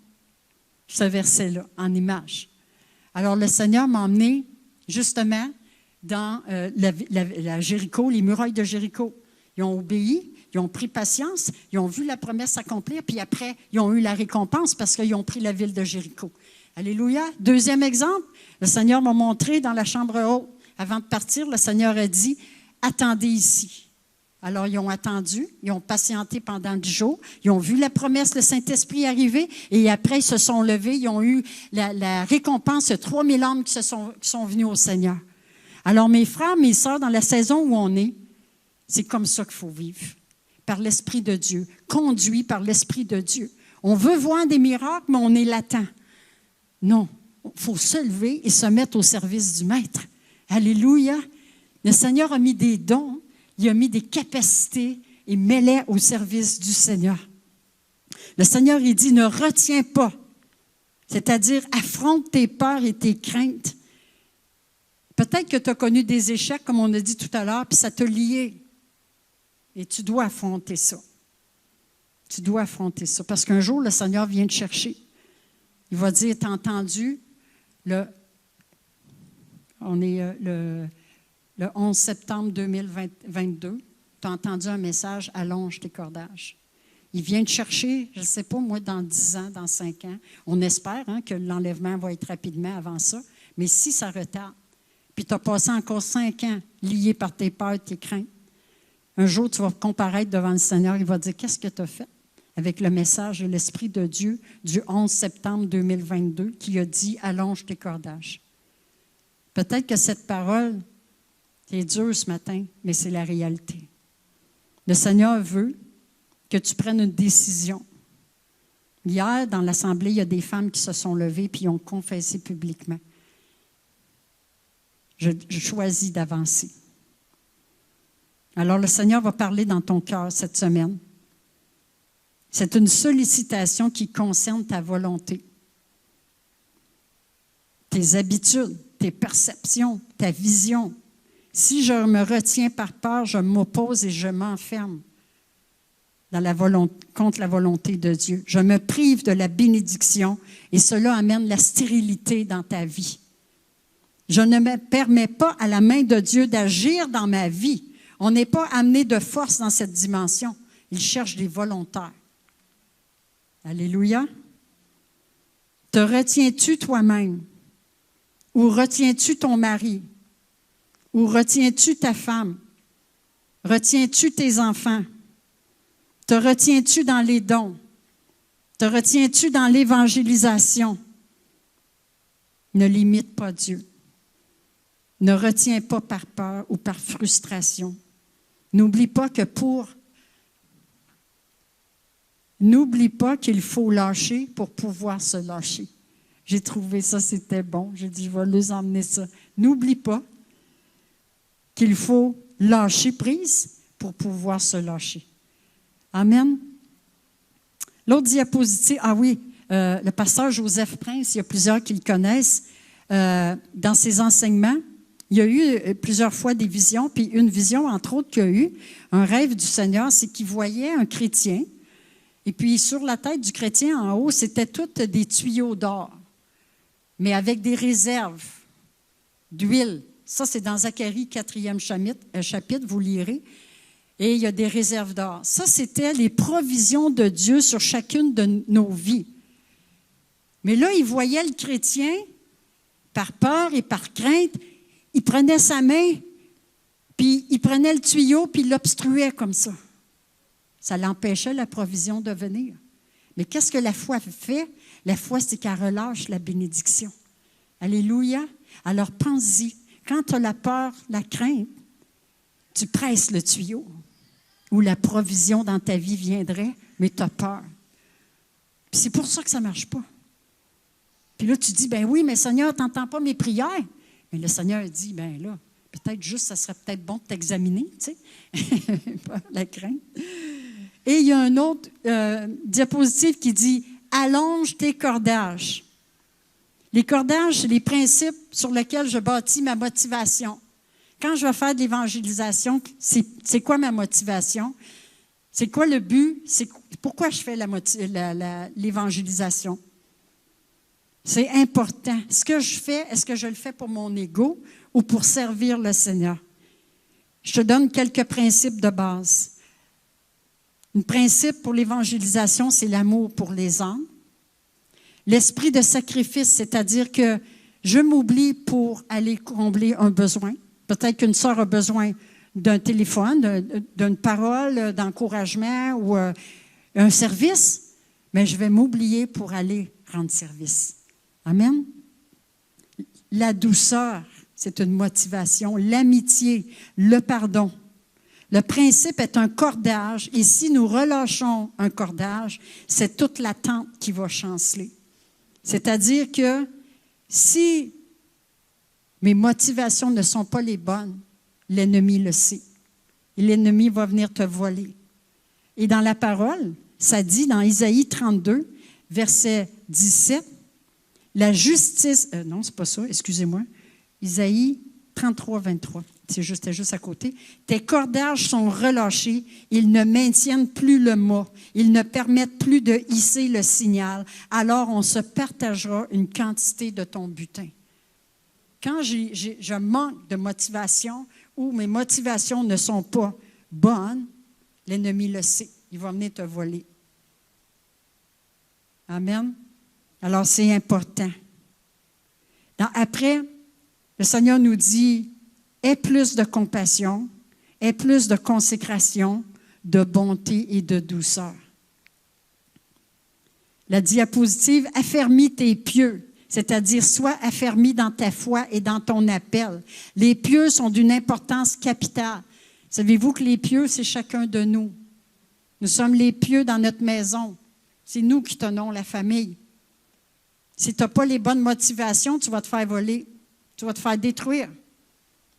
S1: ce verset-là, en image. Alors, le Seigneur m'a emmené, justement, dans la Jéricho, les murailles de Jéricho. Ils ont obéi, ils ont pris patience, ils ont vu la promesse s'accomplir, puis après, ils ont eu la récompense parce qu'ils ont pris la ville de Jéricho. Alléluia. Deuxième exemple, le Seigneur m'a montré dans la chambre haute. Avant de partir, le Seigneur a dit, « Attendez ici. » Alors, ils ont attendu, ils ont patienté pendant 10 jours, ils ont vu la promesse, le Saint-Esprit arriver, et après, ils se sont levés, ils ont eu la récompense de 3000 âmes qui sont venus au Seigneur. Alors, mes frères, mes sœurs, dans la saison où on est, c'est comme ça qu'il faut vivre, par l'Esprit de Dieu, conduit par l'Esprit de Dieu. On veut voir des miracles, mais on est latent. Non, il faut se lever et se mettre au service du Maître. Alléluia. Le Seigneur a mis des dons, il a mis des capacités et met-les au service du Seigneur. Le Seigneur, il dit, ne retiens pas, c'est-à-dire affronte tes peurs et tes craintes. Peut-être que tu as connu des échecs, comme on a dit tout à l'heure, puis ça t'a lié. Et tu dois affronter ça. Tu dois affronter ça. Parce qu'un jour, le Seigneur vient te chercher. Il va dire, t'as entendu, on est le 11 septembre 2022, tu as entendu un message, allonge tes cordages. Il vient te chercher, je ne sais pas, moi, dans 10 ans, dans 5 ans. On espère que l'enlèvement va être rapidement avant ça. Mais si ça retarde, puis tu as passé encore 5 ans lié par tes peurs et tes craintes, un jour, tu vas comparaître devant le Seigneur. Il va dire, qu'est-ce que tu as fait avec le message de l'Esprit de Dieu du 11 septembre 2022 qui a dit, allonge tes cordages. Peut-être que cette parole est dure ce matin, mais c'est la réalité. Le Seigneur veut que tu prennes une décision. Hier, dans l'Assemblée, il y a des femmes qui se sont levées et ont confessé publiquement. Je choisis d'avancer. Alors, le Seigneur va parler dans ton cœur cette semaine. C'est une sollicitation qui concerne ta volonté, tes habitudes, tes perceptions, ta vision. Si je me retiens par peur, je m'oppose et je m'enferme contre la volonté de Dieu. Je me prive de la bénédiction et cela amène la stérilité dans ta vie. Je ne me permets pas à la main de Dieu d'agir dans ma vie. On n'est pas amené de force dans cette dimension. Il cherche des volontaires. Alléluia. Te retiens-tu toi-même? Ou retiens-tu ton mari? Ou retiens-tu ta femme? Retiens-tu tes enfants? Te retiens-tu dans les dons? Te retiens-tu dans l'évangélisation? Ne limite pas Dieu. Ne retiens pas par peur ou par frustration. N'oublie pas qu'il faut lâcher pour pouvoir se lâcher. J'ai trouvé ça, c'était bon. J'ai dit, je vais les emmener ça. N'oublie pas qu'il faut lâcher prise pour pouvoir se lâcher. Amen. L'autre diapositive, le pasteur Joseph Prince, il y a plusieurs qui le connaissent. Dans ses enseignements, il y a eu plusieurs fois des visions, puis une vision, entre autres, qu'il y a eu, un rêve du Seigneur, c'est qu'il voyait un chrétien, et puis sur la tête du chrétien, en haut, c'était tous des tuyaux d'or, mais avec des réserves d'huile. Ça, c'est dans Zacharie, 4e chapitre, vous lirez. Et il y a des réserves d'or. Ça, c'était les provisions de Dieu sur chacune de nos vies. Mais là, il voyait le chrétien, par peur et par crainte, il prenait sa main, puis il prenait le tuyau, puis il l'obstruait comme ça. Ça l'empêchait la provision de venir. Mais qu'est-ce que la foi fait? La foi, c'est qu'elle relâche la bénédiction. Alléluia. Alors, pense-y. Quand tu as la peur, la crainte, tu presses le tuyau où la provision dans ta vie viendrait, mais tu as peur. Puis c'est pour ça que ça ne marche pas. Puis là, tu dis, ben oui, mais Seigneur, tu n'entends pas mes prières. Mais le Seigneur dit, ben là, peut-être juste, ça serait peut-être bon de t'examiner, tu sais, la crainte. Et il y a un autre diapositive qui dit, allonge tes cordages. Les cordages, c'est les principes sur lesquels je bâtis ma motivation. Quand je vais faire de l'évangélisation, c'est quoi ma motivation? C'est quoi le but? Pourquoi je fais l'évangélisation? C'est important. Ce que je fais, est-ce que je le fais pour mon ego ou pour servir le Seigneur? Je te donne quelques principes de base. Un principe pour l'évangélisation, c'est l'amour pour les âmes. L'esprit de sacrifice, c'est-à-dire que je m'oublie pour aller combler un besoin. Peut-être qu'une sœur a besoin d'un téléphone, d'une parole, d'encouragement ou un service, mais je vais m'oublier pour aller rendre service. Amen. La douceur, c'est une motivation. L'amitié, le pardon. Le principe est un cordage, et si nous relâchons un cordage, c'est toute l'attente qui va chanceler. C'est-à-dire que si mes motivations ne sont pas les bonnes, l'ennemi le sait. Et l'ennemi va venir te voler. Et dans la parole, ça dit dans Isaïe 32, verset 17, la justice, non, c'est pas ça, excusez-moi, Isaïe 33, 23, c'était juste à côté. Tes cordages sont relâchés, ils ne maintiennent plus le mât, ils ne permettent plus de hisser le signal, alors on se partagera une quantité de ton butin. Quand je manque de motivation ou mes motivations ne sont pas bonnes, l'ennemi le sait, il va venir te voler. Amen. Alors, c'est important. Après, le Seigneur nous dit, aie plus de compassion, aie plus de consécration, de bonté et de douceur. La diapositive, affermis tes pieux, c'est-à-dire sois affermi dans ta foi et dans ton appel. Les pieux sont d'une importance capitale. Savez-vous que les pieux, c'est chacun de nous. Nous sommes les pieux dans notre maison. C'est nous qui tenons la famille. Si tu n'as pas les bonnes motivations, tu vas te faire voler, tu vas te faire détruire.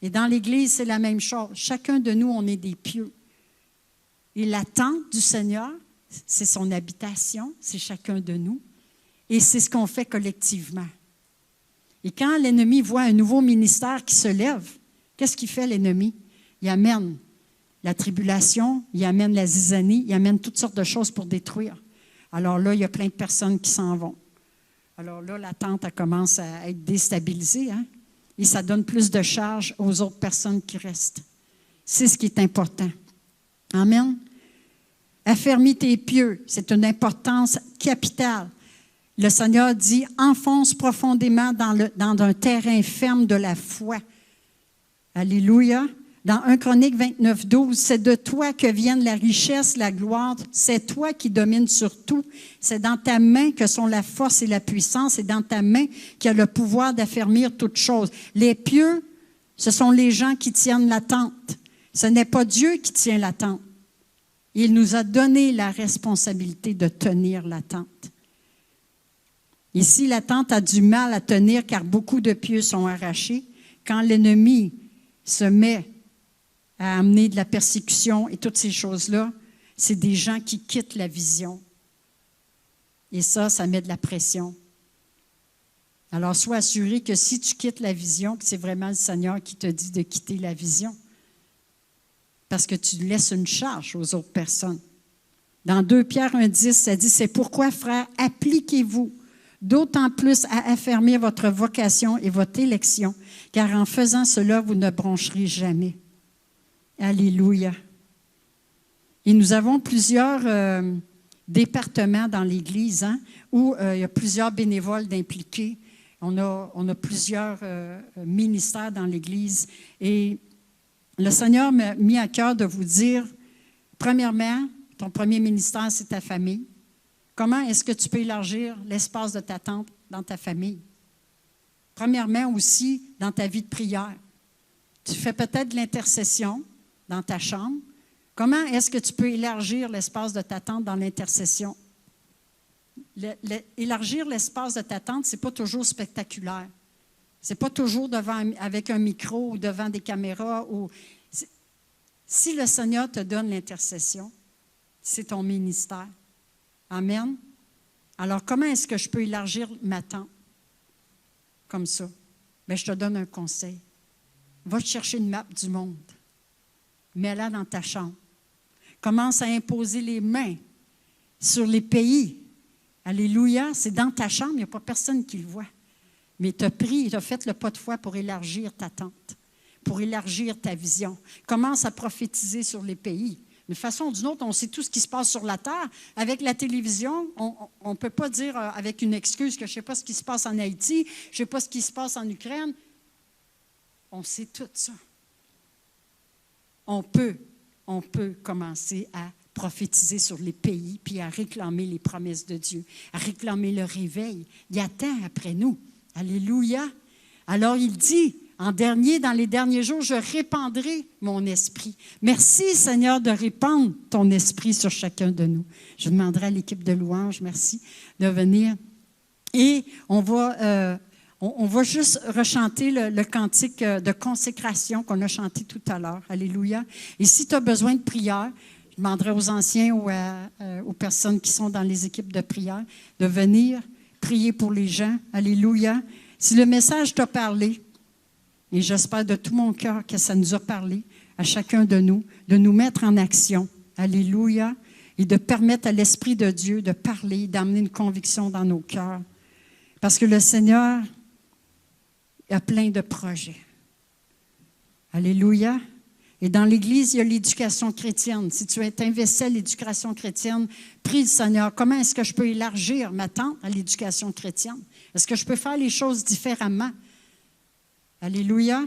S1: Et dans l'Église, c'est la même chose. Chacun de nous, on est des pieux. Et l'attente du Seigneur, c'est son habitation, c'est chacun de nous. Et c'est ce qu'on fait collectivement. Et quand l'ennemi voit un nouveau ministère qui se lève, qu'est-ce qu'il fait l'ennemi? Il amène la tribulation, il amène la zizanie, il amène toutes sortes de choses pour détruire. Alors là, il y a plein de personnes qui s'en vont. Alors là, l'attente, elle commence à être déstabilisée, hein? Et ça donne plus de charge aux autres personnes qui restent. C'est ce qui est important. Amen. Affermis tes pieux, c'est une importance capitale. Le Seigneur dit, enfonce profondément dans un terrain ferme de la foi. Alléluia. Dans 1 Chronique 29, 12, c'est de toi que viennent la richesse, la gloire. C'est toi qui domines sur tout. C'est dans ta main que sont la force et la puissance. C'est dans ta main qu'il y a le pouvoir d'affermir toutes choses. Les pieux, ce sont les gens qui tiennent la tente. Ce n'est pas Dieu qui tient la tente. Il nous a donné la responsabilité de tenir la tente. Ici, la tente a du mal à tenir car beaucoup de pieux sont arrachés. Quand l'ennemi se met à amener de la persécution et toutes ces choses-là, c'est des gens qui quittent la vision. Et ça met de la pression. Alors, sois assuré que si tu quittes la vision, que c'est vraiment le Seigneur qui te dit de quitter la vision. Parce que tu laisses une charge aux autres personnes. Dans 2 Pierre 1,10, ça dit, c'est pourquoi, frères, appliquez-vous d'autant plus à affermir votre vocation et votre élection, car en faisant cela, vous ne broncherez jamais. Alléluia. Et nous avons plusieurs départements dans l'Église, hein, où il y a plusieurs bénévoles d'impliqués. On a plusieurs ministères dans l'Église. Et le Seigneur m'a mis à cœur de vous dire, premièrement, ton premier ministère, c'est ta famille. Comment est-ce que tu peux élargir l'espace de ta tente dans ta famille? Premièrement aussi, dans ta vie de prière. Tu fais peut-être de l'intercession dans ta chambre. Comment est-ce que tu peux élargir l'espace de ta tente dans l'intercession? Élargir l'espace de ta tente, ce n'est pas toujours spectaculaire. Ce n'est pas toujours avec un micro ou devant des caméras. Si le Seigneur te donne l'intercession, c'est ton ministère. Amen. Alors, comment est-ce que je peux élargir ma tente? Comme ça. Bien, je te donne un conseil. Va te chercher une map du monde. Mets-la dans ta chambre. Commence à imposer les mains sur les pays. Alléluia, c'est dans ta chambre, il n'y a pas personne qui le voit. Mais tu as pris, tu as fait le pas de foi pour élargir ta tente, pour élargir ta vision. Commence à prophétiser sur les pays. D'une façon ou d'une autre, on sait tout ce qui se passe sur la terre. Avec la télévision, on ne peut pas dire avec une excuse que je ne sais pas ce qui se passe en Haïti, je ne sais pas ce qui se passe en Ukraine. On sait tout ça. On peut commencer à prophétiser sur les pays, puis à réclamer les promesses de Dieu, à réclamer le réveil. Il attend après nous. Alléluia. Alors il dit, dans les derniers jours, je répandrai mon esprit. Merci Seigneur de répandre ton esprit sur chacun de nous. Je demanderai à l'équipe de louange, merci, de venir. Et on va juste rechanter le cantique de consécration qu'on a chanté tout à l'heure. Alléluia. Et si tu as besoin de prière, je demanderai aux anciens ou aux personnes qui sont dans les équipes de prière de venir prier pour les gens. Alléluia. Si le message t'a parlé, et j'espère de tout mon cœur que ça nous a parlé à chacun de nous mettre en action. Alléluia. Et de permettre à l'Esprit de Dieu de parler, d'amener une conviction dans nos cœurs. Parce que le Seigneur a plein de projets. Alléluia. Et dans l'Église, il y a l'éducation chrétienne. Si tu es investi à l'éducation chrétienne, prie le Seigneur. Comment est-ce que je peux élargir ma tente à l'éducation chrétienne? Est-ce que je peux faire les choses différemment? Alléluia.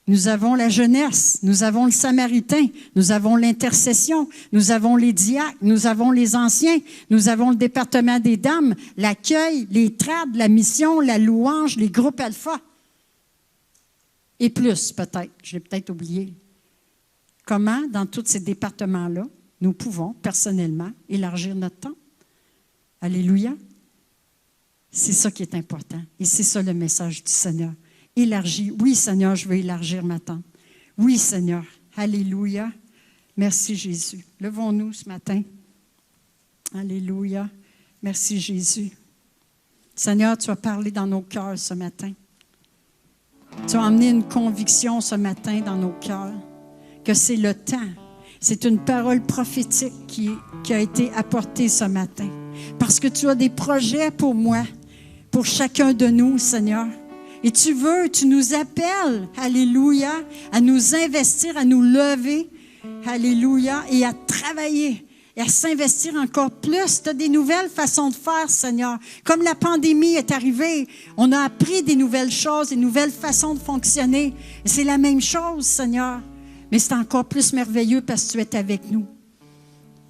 S1: Nous avons la jeunesse, nous avons le samaritain, nous avons l'intercession, nous avons les diacres, nous avons les anciens, nous avons le département des dames, l'accueil, les trades, la mission, la louange, les groupes alpha. Et plus, peut-être, je l'ai peut-être oublié. Comment, dans tous ces départements-là, nous pouvons, personnellement, élargir notre temps? Alléluia. C'est ça qui est important. Et c'est ça le message du Seigneur. Élargis. Oui, Seigneur, je veux élargir ma tente. Oui, Seigneur. Alléluia. Merci, Jésus. Levons-nous ce matin. Alléluia. Merci, Jésus. Seigneur, tu as parlé dans nos cœurs ce matin. Tu as amené une conviction ce matin dans nos cœurs que c'est le temps. C'est une parole prophétique qui a été apportée ce matin. Parce que tu as des projets pour moi, pour chacun de nous, Seigneur. Et tu nous appelles, alléluia, à nous investir, à nous lever, alléluia, et à travailler, et à s'investir encore plus. Tu as des nouvelles façons de faire, Seigneur. Comme la pandémie est arrivée, on a appris des nouvelles choses, des nouvelles façons de fonctionner. Et c'est la même chose, Seigneur. Mais c'est encore plus merveilleux parce que tu es avec nous.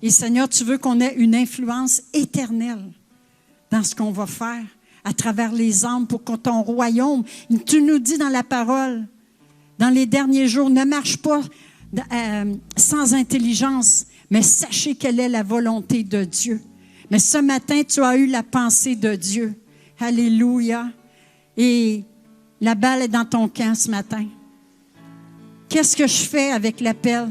S1: Et Seigneur, tu veux qu'on ait une influence éternelle dans ce qu'on va faire, à travers les âmes pour que ton royaume, tu nous dis dans la parole, dans les derniers jours, ne marche pas sans intelligence, mais sachez quelle est la volonté de Dieu. Mais ce matin, tu as eu la pensée de Dieu. Alléluia. Et la balle est dans ton camp ce matin. Qu'est-ce que je fais avec l'appel?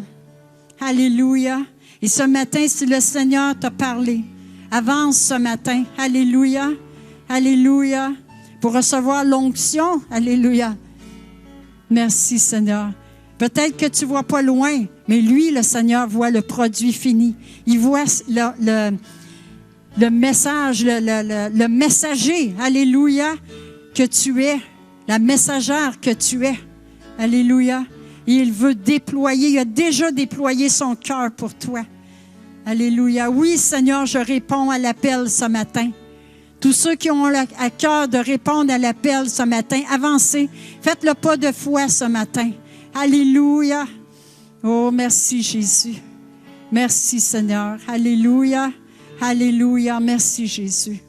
S1: Alléluia. Et ce matin, si le Seigneur t'a parlé, avance ce matin. Alléluia. Alléluia. Pour recevoir l'onction. Alléluia. Merci, Seigneur. Peut-être que tu ne vois pas loin, mais lui, le Seigneur, voit le produit fini. Il voit le message, le messager. Alléluia. Que tu es. La messagère que tu es. Alléluia. Et il veut déployer. Il a déjà déployé son cœur pour toi. Alléluia. Oui, Seigneur, je réponds à l'appel ce matin. Tous ceux qui ont à cœur de répondre à l'appel ce matin, avancez. Faites le pas de foi ce matin. Alléluia. Oh, merci Jésus. Merci Seigneur. Alléluia. Alléluia. Merci Jésus.